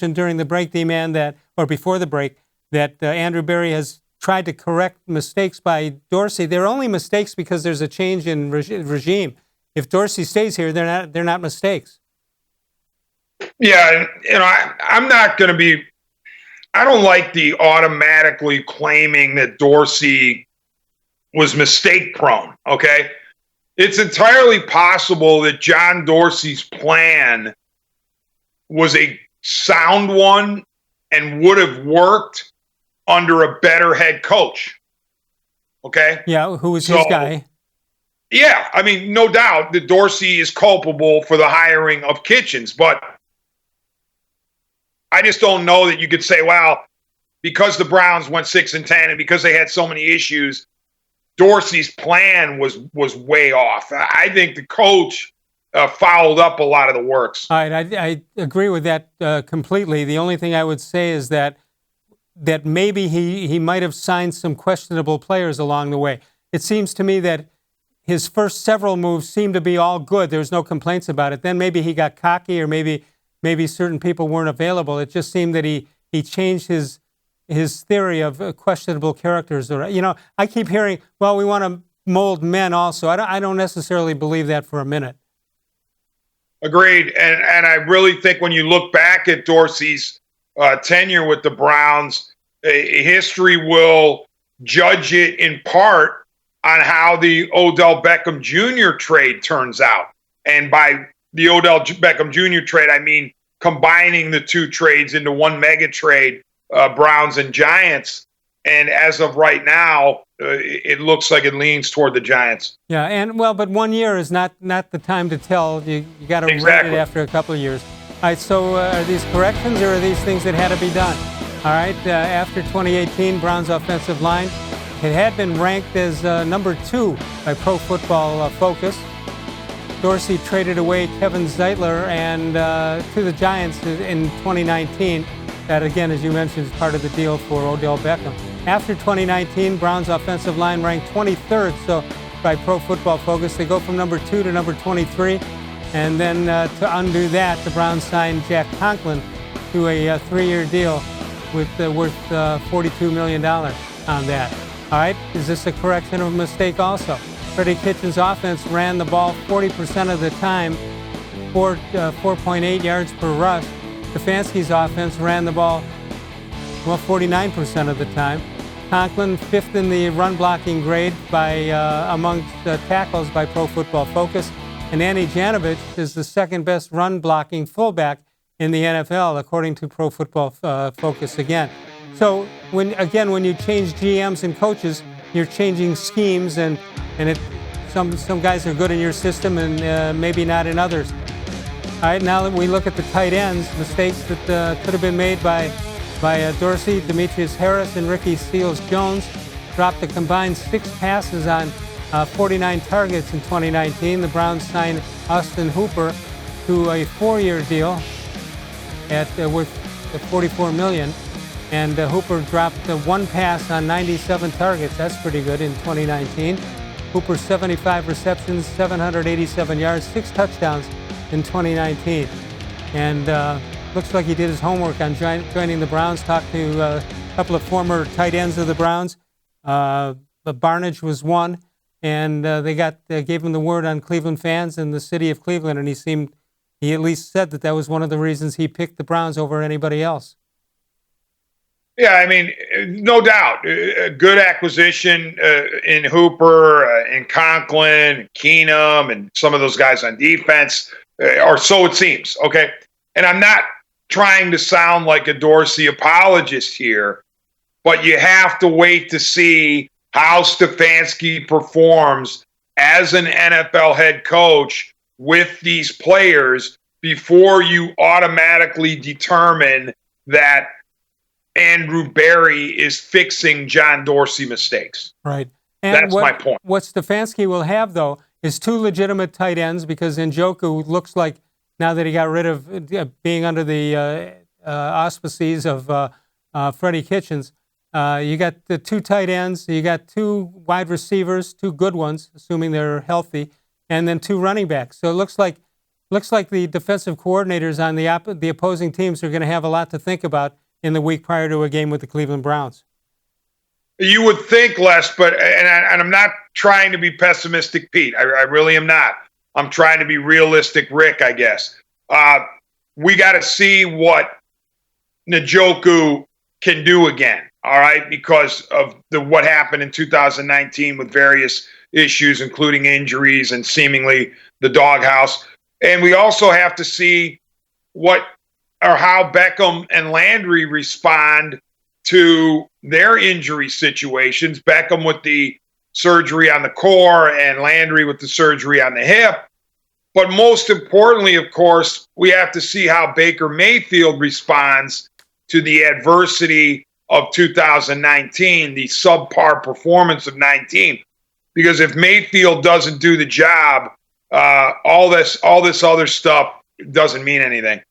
during the break, D-Man, or before the break, that Andrew Berry has tried to correct mistakes by Dorsey. They're only mistakes because there's a change in regime. If Dorsey stays here, they're not mistakes. Yeah, I'm not going to be. I don't like the automatically claiming that Dorsey was mistake prone. Okay, it's entirely possible that John Dorsey's plan was a sound one and would have worked under a better head coach. Okay? Yeah, who was his guy? Yeah, I mean, no doubt that Dorsey is culpable for the hiring of Kitchens, but I just don't know that you could say, well, because the Browns went 6-10 and because they had so many issues, Dorsey's plan was way off. I think the coach fouled up a lot of the works. All right, I agree with that completely. The only thing I would say is that maybe he might have signed some questionable players along the way. It seems to me that his first several moves seemed to be all good. There was no complaints about it. Then maybe he got cocky, or maybe certain people weren't available. It just seemed that he changed his theory of questionable characters. Or, I keep hearing, well, we want to mold men also. I don't necessarily believe that for a minute. Agreed. And I really think when you look back at Dorsey's tenure with the Browns, history will judge it in part on how the Odell Beckham Jr. trade turns out. And by the Odell Beckham Jr. trade, I mean combining the two trades into one mega trade, Browns and Giants. And as of right now, it looks like it leans toward the Giants. Yeah, but 1 year is not the time to tell. You got to rate it after a couple of years. All right, so are these corrections or are these things that had to be done? All right, after 2018, Browns offensive line, it had been ranked as number 2 by Pro Football Focus. Dorsey traded away Kevin Zeitler and to the Giants in 2019. That, again, as you mentioned, is part of the deal for Odell Beckham. After 2019, Browns offensive line ranked 23rd, so by Pro Football Focus, they go from number 2 to number 23. And then to undo that, the Browns signed Jack-Conklin to a 3-year deal with worth $42 million on that. All right, is this a correction of a mistake also? Freddie-Kitchens' offense ran the ball 40% of the time, 4.8 yards per rush. Stefanski's offense ran the ball, 49% of the time. Conklin, 5th in the run blocking grade by amongst tackles by Pro Football Focus. And andy-Janovich is the 2nd best run blocking fullback in the NFL, according to Pro Football Focus again. So when you change GMs and coaches, you're changing schemes, and some guys are good in your system and maybe not in others. All right, now that we look at the tight ends, mistakes that could have been made by Dorsey, Demetrius-Harris, and Ricky Seals-Jones dropped a combined 6 passes on 49 targets in 2019. The Browns signed Austin Hooper to a 4-year deal at worth $44 million, and Hooper dropped 1 pass on 97 targets. That's pretty good in 2019. Hooper 75 receptions, 787 yards, 6 touchdowns in 2019, and looks like he did his homework on joining the Browns. Talked to a couple of former tight ends of the Browns. Barnidge was one, and they gave him the word on Cleveland fans and the city of Cleveland, and he at least said that was one of the reasons he picked the Browns over anybody else. Yeah, I mean, no doubt, a good acquisition in Hooper, and Conklin, Keenum, and some of those guys on defense, or so it seems. Okay, and I'm not trying to sound like a Dorsey apologist here, but you have to wait to see how Stefanski performs as an NFL head coach with these players before you automatically determine that Andrew Berry is fixing John Dorsey mistakes. Right. And that's my point. What Stefanski will have, though, is 2 legitimate tight ends, because Njoku looks like, now that he got rid of being under the auspices of Freddie-Kitchens, you got the 2 tight ends, you got 2 wide receivers, 2 good ones, assuming they're healthy, and then 2 running backs. So it looks like Looks like the defensive coordinators on the opposing teams are going to have a lot to think about in the week prior to a game with the Cleveland Browns. You would think, Les, but and I'm not trying to be pessimistic, Pete. I really am not. I'm trying to be realistic, Rick, I guess. We got to see what Njoku can do again, all right, because of what happened in 2019 with various issues, including injuries and seemingly the doghouse. And we also have to see how Beckham and Landry respond to their injury situations. Beckham with the surgery on the core and Landry with the surgery on the hip. But most importantly, of course, we have to see how Baker Mayfield responds to the adversity of 2019, the subpar performance of 19. Because if Mayfield doesn't do the job, all this other stuff doesn't mean anything.